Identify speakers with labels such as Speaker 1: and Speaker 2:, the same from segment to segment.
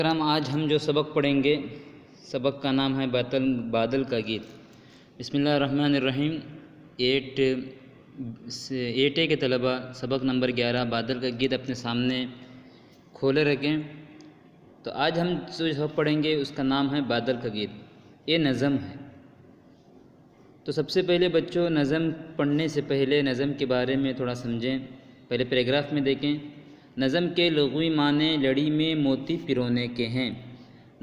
Speaker 1: کرام آج ہم جو سبق پڑھیں گے سبق کا نام ہے بادل کا گیت۔ بسم اللہ الرحمن الرحیم۔ 8A کے طلبہ سبق نمبر 11 بادل کا گیت اپنے سامنے کھولے رکھیں۔ تو آج ہم جو سبق پڑھیں گے اس کا نام ہے بادل کا گیت۔ یہ نظم ہے۔ تو سب سے پہلے بچوں نظم پڑھنے سے پہلے نظم کے بارے میں تھوڑا سمجھیں۔ پہلے پیراگراف میں دیکھیں۔ نظم کے لغوی معنی لڑی میں موتی پرونے کے ہیں۔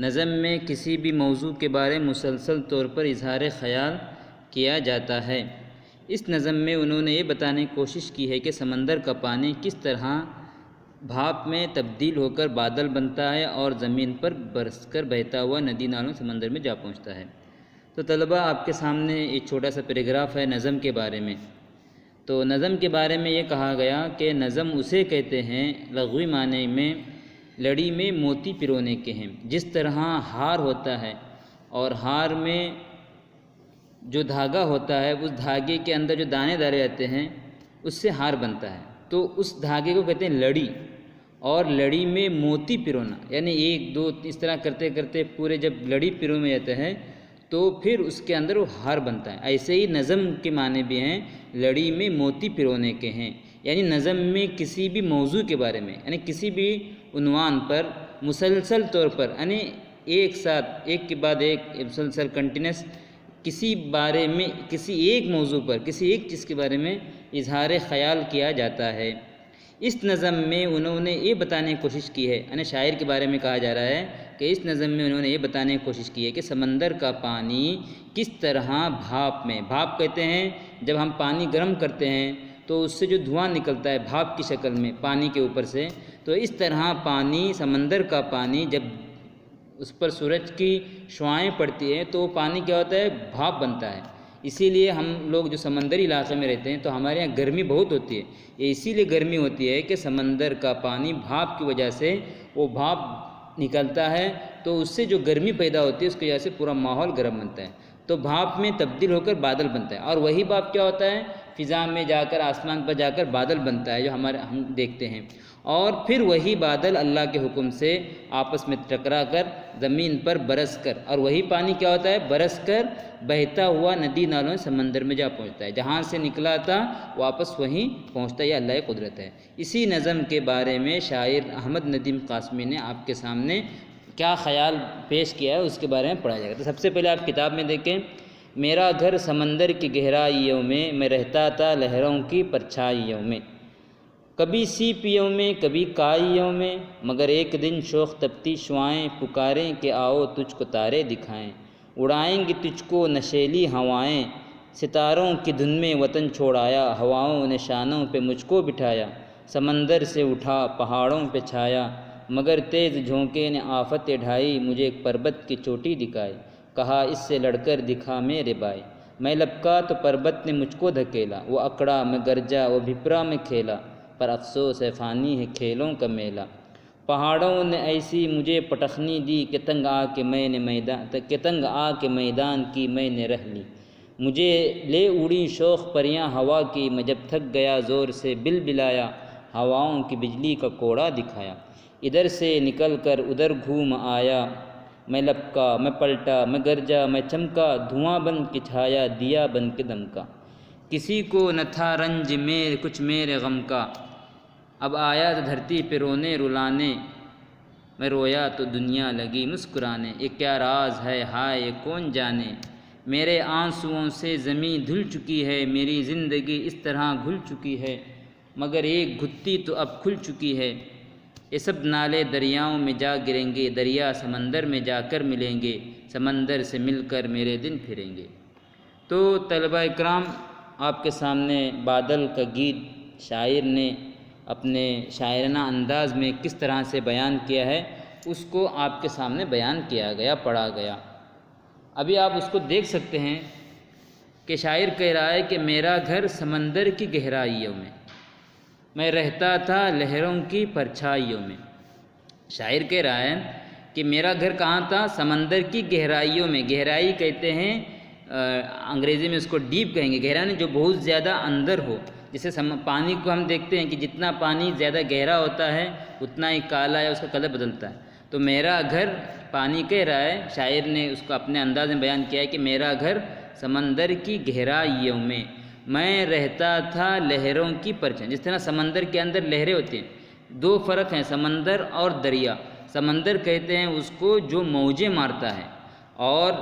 Speaker 1: نظم میں کسی بھی موضوع کے بارے مسلسل طور پر اظہار خیال کیا جاتا ہے۔ اس نظم میں انہوں نے یہ بتانے کی کوشش کی ہے کہ سمندر کا پانی کس طرح بھاپ میں تبدیل ہو کر بادل بنتا ہے اور زمین پر برس کر بہتا ہوا ندی نالوں سمندر میں جا پہنچتا ہے۔ تو طلبہ آپ کے سامنے ایک چھوٹا سا پیراگراف ہے نظم کے بارے میں۔ تو نظم کے بارے میں یہ کہا گیا کہ نظم اسے کہتے ہیں لغوی معنی میں لڑی میں موتی پرونے کے ہیں۔ جس طرح ہار ہوتا ہے اور ہار میں جو دھاگا ہوتا ہے اس دھاگے کے اندر جو دانے ڈالے جاتے ہیں اس سے ہار بنتا ہے، تو اس دھاگے کو کہتے ہیں لڑی، اور لڑی میں موتی پرونا یعنی 1 2 اس طرح کرتے کرتے پورے جب لڑی پرو میں جاتا ہے تو پھر اس کے اندر وہ ہار بنتا ہے۔ ایسے ہی نظم کے معنی بھی ہیں لڑی میں موتی پرونے کے ہیں، یعنی نظم میں کسی بھی موضوع کے بارے میں یعنی کسی بھی عنوان پر مسلسل طور پر یعنی ایک ساتھ ایک کے بعد ایک مسلسل کنٹینیوس کسی بارے میں کسی ایک موضوع پر کسی ایک چیز کے بارے میں اظہار خیال کیا جاتا ہے۔ اس نظم میں انہوں نے یہ بتانے کی کوشش کی ہے، یعنی شاعر کے بارے میں کہا جا رہا ہے کہ اس نظم میں انہوں نے یہ بتانے کی کوشش کی ہے کہ سمندر کا پانی کس طرح بھاپ میں، بھاپ کہتے ہیں جب ہم پانی گرم کرتے ہیں تو اس سے جو دھواں نکلتا ہے بھاپ کی شکل میں پانی کے اوپر سے، تو اس طرح پانی سمندر کا پانی جب اس پر سورج کی شعاعیں پڑتی ہیں تو پانی کیا ہوتا ہے بھاپ بنتا ہے۔ اسی لیے ہم لوگ جو سمندری علاقے میں رہتے ہیں تو ہمارے یہاں گرمی بہت ہوتی ہے۔ یہ اسی لیے گرمی ہوتی ہے کہ سمندر کا پانی بھاپ کی وجہ سے وہ بھاپ نکلتا ہے تو اس سے جو گرمی پیدا ہوتی ہے اس کی وجہ سے پورا ماحول گرم بنتا ہے، تو بھاپ میں تبدیل ہو کر بادل بنتا ہے، اور وہی بھاپ کیا ہوتا ہے فضا میں جا کر آسمان پر جا کر بادل بنتا ہے جو ہم دیکھتے ہیں، اور پھر وہی بادل اللہ کے حکم سے آپس میں ٹکرا کر زمین پر برس کر، اور وہی پانی کیا ہوتا ہے برس کر بہتا ہوا ندی نالوں سمندر میں جا پہنچتا ہے، جہاں سے نکلا تھا واپس وہیں پہنچتا ہے، یہ اللہ کی قدرت ہے۔ اسی نظم کے بارے میں شاعر احمد ندیم قاسمی نے آپ کے سامنے کیا خیال پیش کیا ہے اس کے بارے میں پڑھا جائے گا۔ تو سب سے پہلے آپ کتاب میں دیکھیں۔ میرا گھر سمندر کی گہرائیوں میں رہتا تھا لہروں کی پرچھائیوں میں، کبھی سیپیوں میں کبھی کائیوں میں، مگر ایک دن شوخ تپتی شعائیں پکاریں کہ آؤ تجھ کو تارے دکھائیں، اڑائیں گی تجھ کو نشیلی ہوائیں، ستاروں کی دھن میں وطن چھوڑ آیا، ہواؤں نے شانوں پہ مجھ کو بٹھایا، سمندر سے اٹھا پہاڑوں پہ چھایا، مگر تیز جھونکے نے آفت ڈھائی، مجھے ایک پربت کی چوٹی دکھائی، کہا اس سے لڑ کر دکھا میرے بھائی، میں لپکا تو پربت نے مجھ کو دھکیلا، وہ اکڑا میں گرجا وہ بھپرا میں کھیلا، پر افسوس ہے فانی ہے کھیلوں کا میلہ، پہاڑوں نے ایسی مجھے پٹخنی دی کہ تنگ آ کے میدان کی میں نے رہ لی، مجھے لے اڑی شوخ پریاں ہوا کی، میں جب تھک گیا زور سے بل بلایا، ہواؤں کی بجلی کا کوڑا دکھایا، ادھر سے نکل کر ادھر گھوم آیا، میں لپکا میں پلٹا میں گرجا میں چمکا، دھواں بن کے چھایا دیا بن کے دمکا، کسی کو نہ تھا رنج کچھ میرے غم کا، اب آیا تو دھرتی پہ رونے رلانے، میں رویا تو دنیا لگی مسکرانے، یہ کیا راز ہے ہائے یہ کون جانے، میرے آنسوؤں سے زمیں دھل چکی ہے، میری زندگی اس طرح گھل چکی ہے، مگر ایک گھٹی تو اب کھل چکی ہے، یہ سب نالے دریاؤں میں جا گریں گے، دریا سمندر میں جا کر ملیں گے، سمندر سے مل کر میرے دن پھریں گے۔ تو طلبہ اکرام آپ کے سامنے بادل کا گیت شاعر نے اپنے شاعرانہ انداز میں کس طرح سے بیان کیا ہے اس کو آپ کے سامنے بیان کیا گیا پڑھا گیا۔ ابھی آپ اس کو دیکھ سکتے ہیں کہ شاعر کہہ رہا ہے کہ میرا گھر سمندر کی گہرائیوں میں رہتا تھا لہروں کی پرچھائیوں میں۔ شاعر کہہ رہا ہے کہ میرا گھر کہاں تھا سمندر کی گہرائیوں میں، گہرائی کہتے ہیں انگریزی میں اس کو ڈیپ کہیں گے، گہرائی جو بہت زیادہ اندر ہو، جیسے پانی کو ہم دیکھتے ہیں کہ جتنا پانی زیادہ گہرا ہوتا ہے اتنا ہی کالا ہے اس کا کلر بدلتا ہے، تو میرا گھر پانی کہہ رہا ہے، شاعر نے اس کو اپنے انداز میں بیان کیا ہے کہ میرا گھر سمندر کی گہرائیوں میں رہتا تھا لہروں کی پرچھائیں. جس طرح سمندر کے اندر لہریں ہوتی ہیں، دو فرق ہیں سمندر اور دریا. سمندر کہتے ہیں اس کو جو موجیں مارتا ہے، اور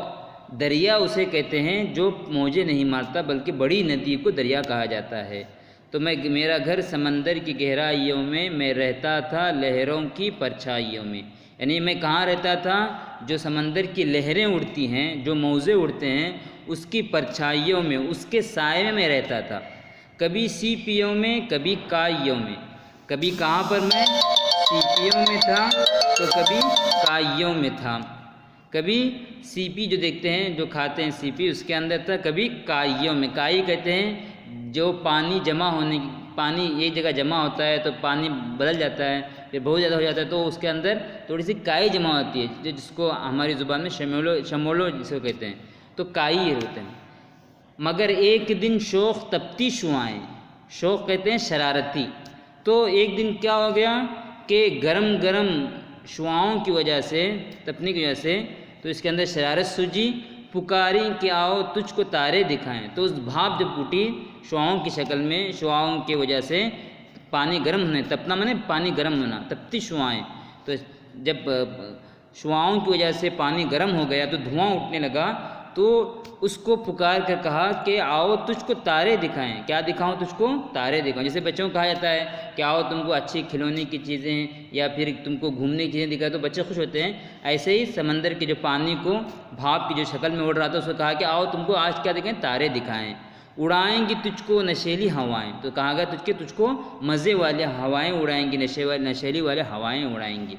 Speaker 1: دریا اسے کہتے ہیں جو موجیں نہیں مارتا بلکہ بڑی ندی کو دریا کہا جاتا ہے. تو میرا گھر سمندر کی گہرائیوں میں رہتا تھا لہروں کی پرچھائیوں میں. یعنی میں کہاں رہتا تھا؟ جو سمندر کی لہریں اڑتی ہیں، جو موزے اڑتے ہیں، اس کی پرچھائیوں میں، اس کے سائے میں رہتا تھا. کبھی سیپیوں میں، کبھی کائیوں میں. کبھی کہاں پر میں سیپیوں میں تھا تو کبھی کائیوں میں تھا. کبھی سیپی جو دیکھتے ہیں، جو کھاتے ہیں سیپی، اس کے اندر تھا. کبھی کائیوں میں. کائی کہتے ہیں جو پانی جمع ہونے، پانی ایک جگہ جمع ہوتا ہے تو پانی بدل جاتا ہے، پھر بہت زیادہ ہو جاتا ہے تو اس کے اندر تھوڑی سی کائی جمع ہوتی ہے، جس کو ہماری زبان میں شمولو جس کو کہتے ہیں. تو کائی ہوتے ہیں. مگر ایک دن شوق تپتی شعائیں. شوق کہتے ہیں شرارتی. تو ایک دن کیا ہو گیا کہ گرم گرم شعاؤں کی وجہ سے، تپنے کی وجہ سے، تو اس کے اندر شرارت سوجی. پکاری کہ آؤ تجھ کو تارے دکھائیں. تو اس بھاپ جب پھوٹی شعاؤں کی شکل میں، شعاؤں کی وجہ سے پانی گرم ہونے، تپنا مانے پانی گرم ہونا، تپتی شعائیں. تو جب شعاؤں کی وجہ سے پانی گرم ہو گیا تو دھواں اٹھنے لگا، تو اس کو پکار کر کہا کہ آؤ تجھ کو تارے دکھائیں. کیا دکھاؤں تجھ کو؟ تارے دکھاؤں. جیسے بچوں کو کہا جاتا ہے کہ آؤ تم کو اچھی کھلونے کی چیزیں یا پھر تم کو گھومنے کی چیزیں دکھائیں تو بچے خوش ہوتے ہیں. ایسے ہی سمندر کے جو پانی کو بھاپ کی جو شکل میں اڑ رہا تھا، اس کو کہا کہ آؤ تم کو آج کیا دکھائیں؟ تارے دکھائیں. اڑائیں گی تجھ کو نشیلی ہوائیں. تو کہا گیا تجھ کو مزے والے ہوائیں اڑائیں گی، نشیلی والے ہوائیں اڑائیں گی.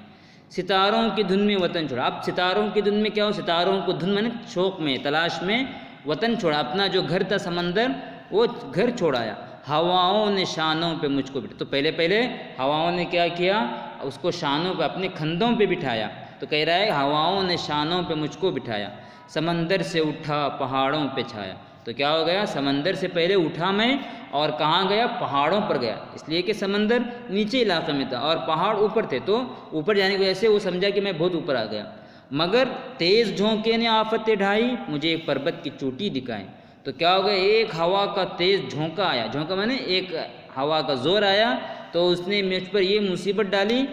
Speaker 1: ستاروں کی دھن میں وطن چھوڑا. اب ستاروں کی دھن میں کیا ہو؟ ستاروں کو دھن میں شوق میں، تلاش میں وطن چھوڑا. اپنا جو گھر تھا سمندر، وہ گھر چھوڑایا. ہواؤں نے شانوں پہ مجھ کو بٹھایا. تو پہلے ہواؤں نے کیا کیا؟ اس کو شانوں پہ، اپنے کندھوں پہ بٹھایا. تو کہہ رہا ہے ہواؤں نے شانوں پہ مجھ کو بٹھایا. سمندر سے اٹھا پہاڑوں پہ چھایا. تو کیا ہو گیا؟ سمندر سے پہلے اٹھا میں، اور کہاں گیا؟ پہاڑوں پر گیا. اس لیے کہ سمندر نیچے علاقے میں تھا اور پہاڑ اوپر تھے، تو اوپر جانے کی وجہ سے وہ سمجھا کہ میں بہت اوپر آ گیا. مگر تیز جھونکے نے آفتیں ڈھائی، مجھے ایک پربت کی چوٹی دکھائیں. تو کیا ہو گیا؟ ایک ہوا کا تیز جھونکا آیا. جھونکا میں نے ایک ہوا کا زور آیا تو اس نے مجھ پر یہ مصیبت ڈالی،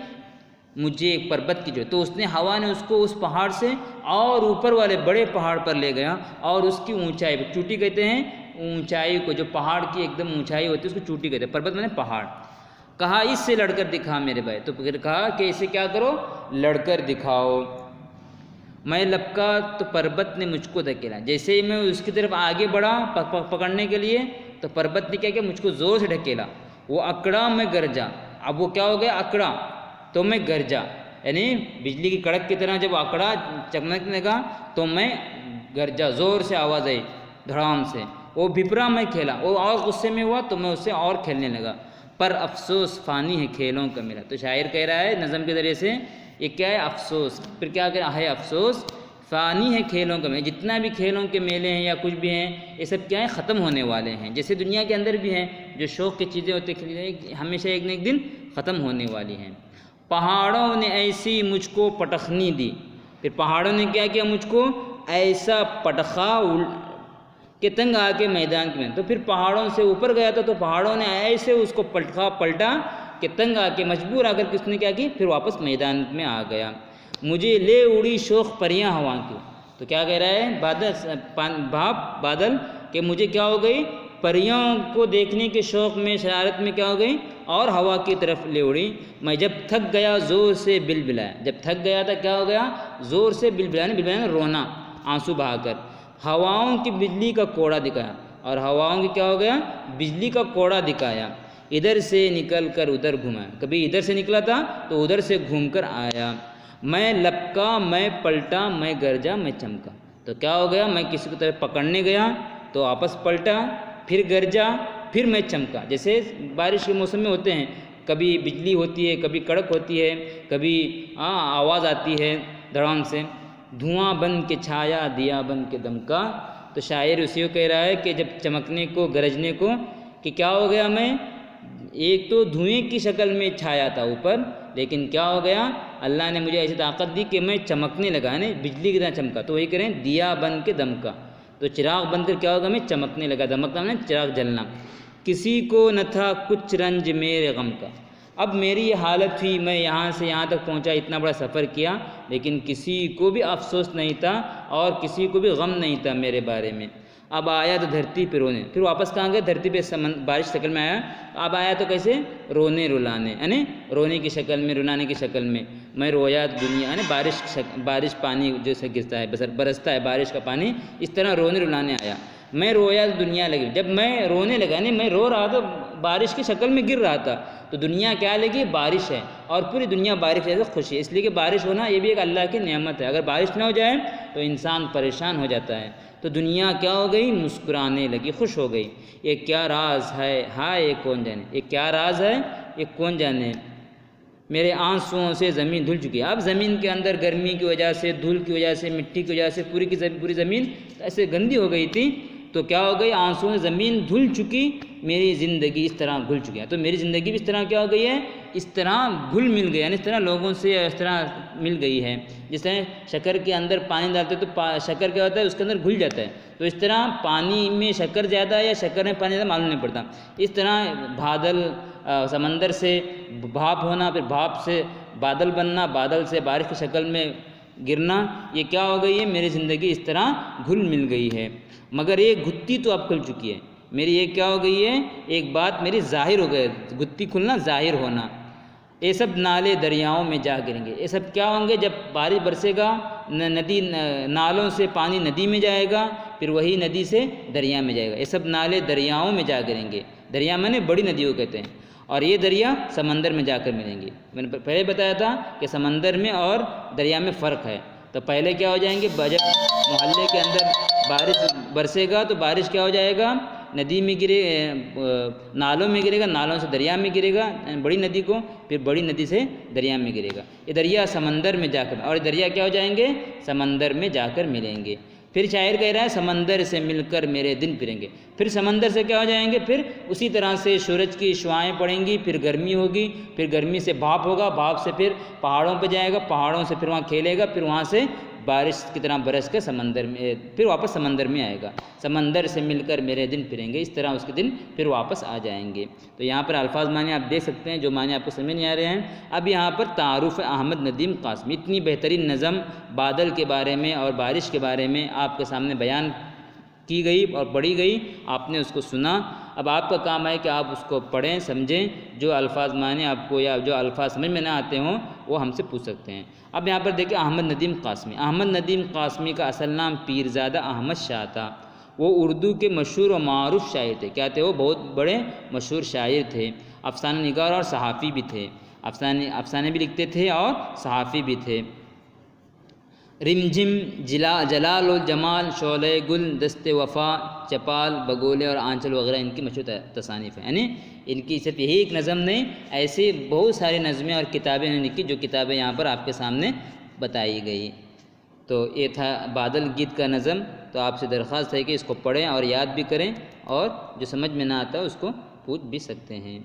Speaker 1: مجھے ایک پربت کی جو. تو اس نے، ہوا نے اس کو اس پہاڑ سے اور اوپر والے بڑے پہاڑ پر لے گیا، اور اس کی اونچائی پہ، چوٹی کہتے ہیں اونچائی کو، جو پہاڑ کی ایک دم اونچائی ہوتی ہے اس کو چوٹی کہتے ہیں. پربت میں نے پہاڑ. کہا اس سے لڑ کر دکھا میرے بھائی. تو پھر کہا کہ اسے کیا کرو؟ لڑ کر دکھاؤ. میں لپکا تو پربت نے مجھ کو دھکیلا. جیسے ہی میں اس کی طرف آگے بڑھا پکڑنے کے لیے، تو پربت نے کیا کیا؟ مجھ کو زور سے ڈھکیلا. وہ اکڑا میں گرجا. اب وہ کیا ہو گیا؟ اکڑا تو میں گرجا. یعنی بجلی کی کڑک کی طرح جب اکڑا، چمکنے لگا تو میں گرجا، زور سے آواز آئی دھڑام سے. وہ بھپرا میں کھیلا. وہ اور غصے میں ہوا تو میں اس سے اور کھیلنے لگا. پر افسوس فانی ہے کھیلوں کا میرا. تو شاعر کہہ رہا ہے نظم کے ذریعے سے، یہ کیا ہے؟ افسوس. پھر کیا کہہ رہا ہے؟ افسوس فانی ہے کھیلوں کا میرا. جتنا بھی کھیلوں کے میلے ہیں یا کچھ بھی ہیں، یہ سب کیا ہیں؟ ختم ہونے والے ہیں. جیسے دنیا کے اندر بھی ہیں جو شوق کی چیزیں ہوتی ہیں، ہمیشہ ایک نہ ایک دن ختم ہونے والی ہیں. پہاڑوں نے ایسی مجھ کو پٹخنی دی. پھر پہاڑوں نے کیا کیا؟ مجھ کو ایسا پٹخا کہ تنگ آ کے میدان میں. تو پھر پہاڑوں سے اوپر گیا تھا تو پہاڑوں نے ایسے اس کو پلٹا کہ تنگ آ کے، مجبور آ کر کے اس نے کیا کی؟ پھر واپس میدان میں آ گیا. مجھے لے اڑی شوق پریاں ہوا کی. تو کیا کہہ رہا ہے بھاپ بادل کہ مجھے کیا ہو گئی؟ پریوں کو دیکھنے کے شوق میں، شرارت میں کیا ہو گئی؟ اور ہوا کی طرف لے اڑی. میں جب تھک گیا زور سے بل بلایا. جب تھک گیا تھا کیا ہو گیا؟ زور سے بل بلایا، رونا، آنسو بہا کر. ہواؤں کی بجلی کا کوڑا دکھایا. اور ہواؤں کی کیا ہو گیا؟ بجلی کا کوڑا دکھایا. ادھر سے نکل کر ادھر گھوما. کبھی ادھر سے نکلا تھا تو ادھر سے گھوم کر آیا. میں لپکا، میں پلٹا، میں گرجا، میں چمکا. تو کیا ہو گیا؟ میں کسی کی طرف پکڑنے گیا تو واپس پلٹا، پھر گرجا، پھر میں چمکا. جیسے بارش کے موسم میں ہوتے ہیں، کبھی بجلی ہوتی ہے، کبھی کڑک ہوتی ہے، کبھی آواز آتی ہے دھڑام سے. دھواں بن کے چھایا، دیا بن کے دمکا. تو شاعر اسی کو کہہ رہا ہے کہ جب چمکنے کو، گرجنے کو، کہ کیا ہو گیا؟ میں ایک تو دھوئیں کی شکل میں چھایا تھا اوپر، لیکن کیا ہو گیا، اللہ نے مجھے ایسی طاقت دی کہ میں چمکنے لگا، یعنی بجلی کی طرح چمکا، تو وہی کریں دیا بن کے دمکا، تو چراغ بن کر کیا ہوگا، میں چمکنے لگا، دمکنا میں چراغ جلنا، کسی کو نہ تھا کچھ رنج میرے غم کا۔ اب میری یہ حالت تھی، میں یہاں سے یہاں تک پہنچا، اتنا بڑا سفر کیا، لیکن کسی کو بھی افسوس نہیں تھا اور کسی کو بھی غم نہیں تھا میرے بارے میں۔ اب آیا تو دھرتی پہ رونے، پھر واپس کہاں گیا، دھرتی پہ بارش شکل میں آیا، اب آیا تو کیسے، رونے رلانے، یعنی رونے کی شکل میں، رلانے کی شکل میں، میں رویا دنیا، یعنی بارش پانی جیسے گرتا ہے، برستا ہے بارش کا پانی، اس طرح رونے رلانے آیا، میں رویا دنیا لگی، جب میں رونے لگا، یعنی میں رو رہا تھا، بارش کی شکل میں گر رہا تھا، تو دنیا کیا لگی، بارش ہے، اور پوری دنیا بارش جیسے خوشی ہے، اس لیے کہ بارش ہونا یہ بھی ایک اللہ کی نعمت ہے، اگر بارش نہ ہو جائے تو انسان پریشان ہو جاتا ہے، تو دنیا کیا ہو گئی، مسکرانے لگی، خوش ہو گئی۔ یہ کیا راز ہے، ہائے یہ کون جانے، یہ کیا راز ہے، یہ کون جانے، میرے آنسوؤں سے زمین دھل چکی ہے۔ اب زمین کے اندر گرمی کی وجہ سے، دھول کی وجہ سے، مٹی کی وجہ سے پوری زمین ایسے گندی ہو گئی تھی، تو کیا ہو گئی، آنسوؤں سے زمین دھل چکی، میری زندگی اس طرح گھل چکی ہے، تو میری زندگی بھی اس طرح کیا ہو گئی ہے، اس طرح گھل مل گئی، یعنی اس طرح لوگوں سے اس طرح مل گئی ہے، جس طرح شکر کے اندر پانی ڈالتے تو شکر کیا ہوتا ہے، اس کے اندر گھل جاتا ہے، تو اس طرح پانی میں شکر زیادہ ہے یا شکر میں پانی زیادہ معلوم نہیں پڑتا، اس طرح بادل، سمندر سے بھاپ ہونا، پھر بھاپ سے بادل بننا، بادل سے بارش کی شکل میں گرنا، یہ کیا ہو گئی ہے، میری زندگی اس طرح گھل مل گئی ہے، مگر ایک گھتی تو اب کھل چکی ہے، میری یہ کیا ہو گئی ہے، ایک بات میری ظاہر ہو گئی، گھتی کھلنا، ظاہر ہونا، یہ سب نالے دریاؤں میں جا گریں گے، یہ سب کیا ہوں گے، جب بارش برسے گا، ندی، نالوں سے پانی ندی میں جائے گا، پھر وہی ندی سے دریا میں جائے گا، یہ سب نالے دریاؤں میں جا گریں گے، دریا میں نے بڑی ندیوں کہتے ہیں، اور یہ دریا سمندر میں جا کر ملیں گے، میں نے پہلے بتایا تھا کہ سمندر میں اور دریا میں فرق ہے، تو پہلے کیا ہو جائیں گے، جب محلے کے اندر بارش برسے گا تو بارش کیا ہو جائے گا، ندی میں گرے، نالوں میں گرے گا، نالوں سے دریا میں گرے گا، بڑی ندی کو، پھر بڑی ندی سے دریا میں گرے گا، یہ دریا سمندر میں جا کر، اور دریا کیا ہو جائیں گے، سمندر میں جا کر ملیں گے، پھر شاعر کہہ رہا ہے سمندر سے مل کر میرے دن پھریں گے، پھر سمندر سے کیا ہو جائیں گے، پھر اسی طرح سے سورج کی شعاعیں پڑیں گی، پھر گرمی ہوگی، پھر گرمی سے بھاپ ہوگا، بھاپ سے پھر پہاڑوں پہ جائے گا، پہاڑوں سے پھر وہاں کھیلے گا، پھر وہاں سے بارش کی طرح برس کے سمندر میں، پھر واپس سمندر میں آئے گا، سمندر سے مل کر میرے دن پھریں گے، اس طرح اس کے دن پھر واپس آ جائیں گے، تو یہاں پر الفاظ معنی آپ دیکھ سکتے ہیں، جو معنی آپ کو سمجھ نہیں آ رہے ہیں۔ اب یہاں پر تعارف احمد ندیم قاسمی، اتنی بہترین نظم بادل کے بارے میں اور بارش کے بارے میں آپ کے سامنے بیان کی گئی اور پڑھی گئی، آپ نے اس کو سنا، اب آپ کا کام ہے کہ آپ اس کو پڑھیں، سمجھیں، جو الفاظ معنی آپ کو یا جو الفاظ سمجھ میں نہ آتے ہوں وہ ہم سے پوچھ سکتے ہیں۔ اب یہاں پر دیکھیں احمد ندیم قاسمی، احمد ندیم قاسمی کا اصل نام پیرزادہ احمد شاہ تھا، وہ اردو کے مشہور و معروف شاعر تھے، کیا تھے وہ، بہت بڑے مشہور شاعر تھے، افسانہ نگار اور صحافی بھی تھے، افسانے بھی لکھتے تھے اور صحافی بھی تھے۔ رمجھم، جلال الجمال، شعلہ گل، دست وفا، چپال، بگولے اور آنچل وغیرہ ان کی مشہور تصانیف ہیں، یعنی ان کی صرف یہی ایک نظم نہیں، ایسے بہت ساری نظمیں اور کتابیں انہوں نے لکھی، جو کتابیں یہاں پر آپ کے سامنے بتائی گئی۔ تو یہ تھا بادل گیت کا نظم، تو آپ سے درخواست ہے کہ اس کو پڑھیں اور یاد بھی کریں، اور جو سمجھ میں نہ آتا اس کو پوچھ بھی سکتے ہیں۔